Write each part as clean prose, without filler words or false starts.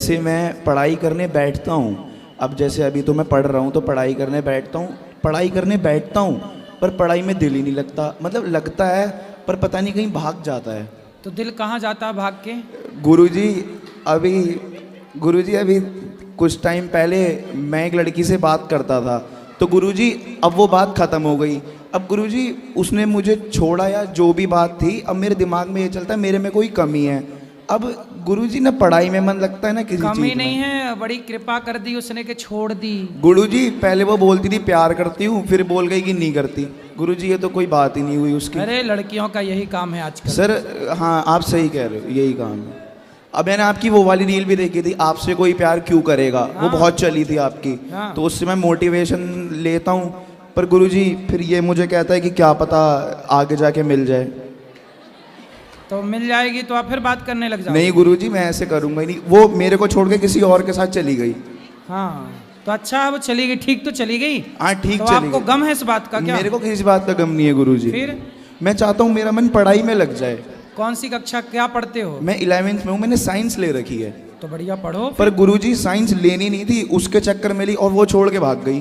जैसे मैं पढ़ाई करने बैठता हूँ, अब जैसे अभी तो मैं पढ़ रहा हूँ तो पढ़ाई करने बैठता हूँ पर पढ़ाई में दिल ही नहीं लगता। मतलब लगता है पर पता नहीं कहीं भाग जाता है। तो दिल कहाँ जाता है भाग के? गुरुजी अभी गुरुजी कुछ टाइम पहले मैं एक लड़की से बात करता था तो गुरुजी अब वो बात ख़त्म हो गई। अब गुरुजी उसने मुझे छोड़ा या जो भी बात थी, अब मेरे दिमाग में ये चलता है मेरे में कोई कमी है। अब गुरुजी ना पढ़ाई में मन लगता है ना किसी कमी चीज नहीं में। है, बड़ी कृपा कर दी उसने कि छोड़ दी। गुरुजी पहले वो बोलती थी प्यार करती हूँ, फिर बोल गई कि नहीं करती। गुरुजी ये तो कोई बात ही नहीं हुई उसकी। अरे लड़कियों का यही काम है आजकल। सर हाँ आप सही कह रहे हो, यही काम है। अब मैंने आपकी वो वाली रील भी देखी थी, आपसे कोई प्यार क्यों करेगा, वो हाँ। बहुत चली थी आपकी। हाँ। तो उससे मैं मोटिवेशन लेता हूँ, पर गुरुजी फिर ये मुझे कहता है कि क्या पता आगे जाके मिल जाए। तो मिल जाएगी तो आप फिर बात करने लग जाओ। नहीं गुरुजी मैं ऐसे करूँगा ही नहीं। वो मेरे को छोड़ के किसी और के साथ चली गई। हाँ तो अच्छा, वो चली गई, ठीक तो चली गई। हाँ ठीक तो चली आपको गई। गम है इस बात का क्या? मेरे को किसी बात का गम नहीं है गुरुजी। फिर मैं चाहता हूँ मेरा मन पढ़ाई में लग जाए। कौन सी कक्षा क्या पढ़ते हो? मैं 11वीं में हूँ, मैंने साइंस ले रखी है। तो बढ़िया पढ़ो। पर गुरुजी साइंस लेनी नहीं थी, उसके चक्कर में ली और वो छोड़ के भाग गई।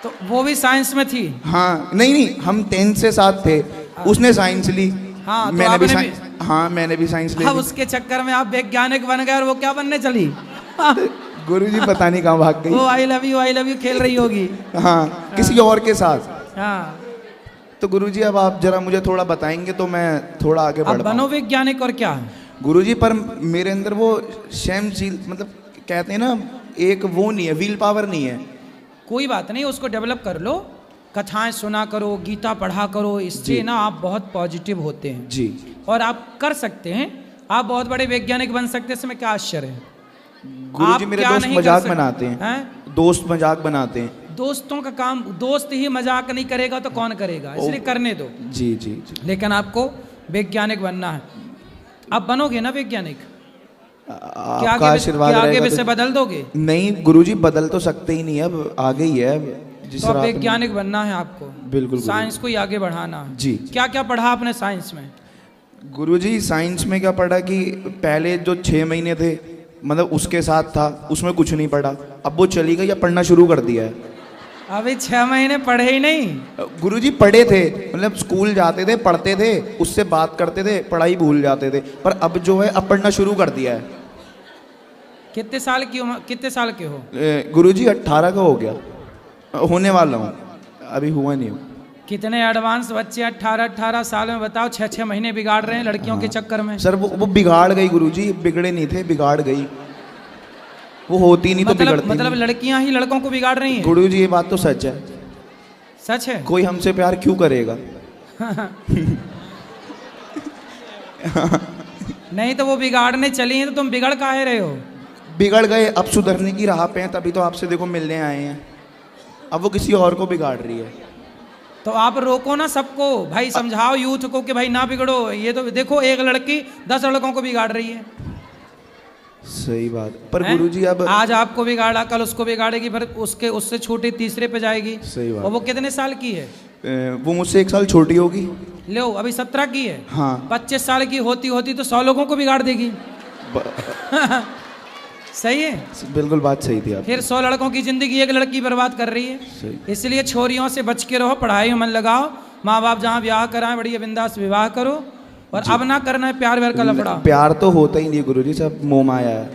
तो वो भी साइंस में थी? हाँ नहीं हम 10th से साथ थे, उसने साइंस ली। हाँ, तो मैंने भी आपने साइंस, हाँ मैंने भी साइंस ले अब ली। उसके चक्कर में आप वैज्ञानिक बन गए और वो क्या बनने चली? गुरुजी पता नहीं कहाँ भाग वो गई। आई लव यू खेल रही होगी। हाँ किसी और के साथ। हाँ तो गुरुजी अब आप जरा मुझे थोड़ा बताएंगे तो मैं थोड़ा आगे अब बढ़ बनो पाऊँ। वैज्ञानिक और क्या? गुरुजी पर मेरे अंदर वो स्वयंशील, मतलब कहते हैं ना, एक वो नहीं है, व्हील पावर नहीं है। कोई बात नहीं, उसको डेवलप कर लो। कथाएं सुना करो, गीता पढ़ा करो, इससे ना आप बहुत पॉजिटिव होते हैं जी। और आप कर सकते हैं। आप बहुत बड़े वैज्ञानिक बन सकते हैं, इसमें क्या आश्चर्य है? गुरुजी आप मेरे क्या दोस्त नहीं कर मजाक सकते? बनाते हैं। हैं? दोस्त मजाक बनाते हैं। दोस्तों का काम, दोस्त ही मजाक नहीं करेगा तो कौन करेगा, इसलिए करने दो। जी जी जी। लेकिन आपको वैज्ञानिक बनना है। आप बनोगे ना वैज्ञानिक? क्या आपका आशीर्वाद आगे रहेगा विषय तो। बदल दोगे? नहीं गुरुजी बदल तो सकते ही नहीं, अब आगे ही है। अब जिस तो अब राह पे- वैज्ञानिक बनना है आपको। बिल्कुल साइंस को ही आगे बढ़ाना है। जी। क्या क्या पढ़ा आपने साइंस में? गुरुजी साइंस में क्या पढ़ा कि पहले जो 6 महीने थे, मतलब उसके साथ था, उसमें कुछ नहीं पढ़ा। अब वो चली गई, अब पढ़ना शुरू कर दिया है। अभी 6 महीने पढ़े ही नहीं? गुरुजी पढ़े थे, मतलब स्कूल जाते थे, पढ़ते थे, उससे बात करते थे, पढ़ाई भूल जाते थे। पर अब जो है अब पढ़ना शुरू कर दिया है। कितने साल की उम्र, कितने साल के हो? गुरुजी 18 का हो गया, होने वाला हूँ, अभी हुआ नहीं हूँ। कितने एडवांस बच्चे 18 साल में, बताओ 6 महीने बिगाड़ रहे हैं लड़कियों के चक्कर में। सर वो बिगाड़ गई गुरुजी, बिगड़े नहीं थे, बिगाड़ गई। वो होती नहीं तो बिगड़ती मतलब नहीं। लड़कियां ही लड़कों को बिगाड़ रही हैं? गुरुजी ये बात तो सच है। सच है? कोई हमसे प्यार क्यों करेगा? नहीं तो वो बिगाड़ने चली हैं तो तुम बिगड़ काहे रहे हो? बिगड़ गए, अब सुधरने की राह पे हैं, तभी तो आपसे देखो मिलने आए हैं। अब वो किसी और को बिगाड़ रही है। तो आप रोको ना सबको भाई, समझाओ यूथ को कि भाई ना बिगड़ो। ये तो देखो एक लड़की 10 लड़कों को बिगाड़ रही है। सही बात। पर हैं? गुरुजी अब आज आपको बिगाड़ा, कल उसको बिगाड़ेगी, फिर उसके उससे छोटे तीसरे पे जाएगी। सही बात। और वो कितने साल की है? वो मुझसे 1 साल छोटी होगी। लो अभी 17 की है। हाँ 25 साल की होती होती तो 100 लोगों को बिगाड़ देगी। सही है? बिल्कुल बात सही थी आप। फिर 100 लड़कों की जिंदगी एक लड़की बर्बाद कर रही है। सही। इसलिए छोरियों से बच के रहो, पढ़ाई में मन लगाओ। माँ बाप जहाँ ब्याह कराएं बढ़िया बिंदास विवाह करो। और अब ना करना है प्यार व्यार का लफड़ा। प्यार तो होता ही नहीं गुरुजी, सब मोह माया है।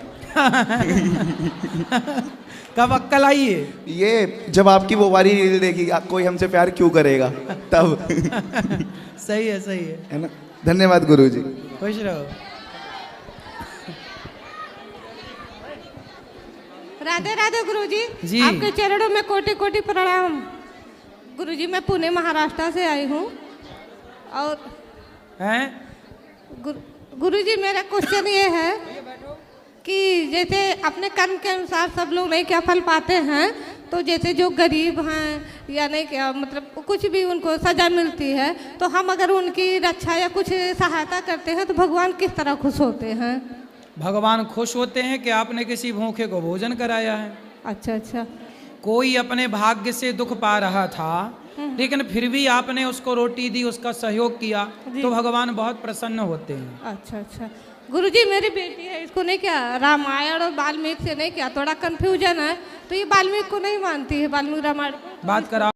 कब अक्कल आई है? ये जब आपकी वो वाली रील देखी, कोई हमसे प्यार क्यों करेगा, तब। सही है ना। धन्यवाद गुरुजी। खुश रहो। राधे राधे गुरुजी। जी। आपके चरणों में कोटि कोटि प्रणाम। गुरुजी मैं पुणे महाराष्ट्र से आई हूँ और हैं? गुरुजी मेरा क्वेश्चन ये है कि जैसे अपने कर्म के अनुसार सब लोग नहीं क्या फल पाते हैं, तो जैसे जो गरीब हैं या नहीं क्या मतलब कुछ भी उनको सजा मिलती है, तो हम अगर उनकी रक्षा या कुछ सहायता करते हैं तो भगवान किस तरह खुश होते हैं? भगवान खुश होते हैं कि आपने किसी भूखे को भोजन कराया है। अच्छा अच्छा। कोई अपने भाग्य से दुख पा रहा था लेकिन फिर भी आपने उसको रोटी दी, उसका सहयोग किया, तो भगवान बहुत प्रसन्न होते हैं। अच्छा अच्छा। गुरुजी मेरी बेटी है, इसको नहीं क्या रामायण और वाल्मीकि से नहीं क्या थोड़ा कंफ्यूजन है, तो ये वाल्मीकि को नहीं मानती है, वाल्मीकि रामायण को बात करा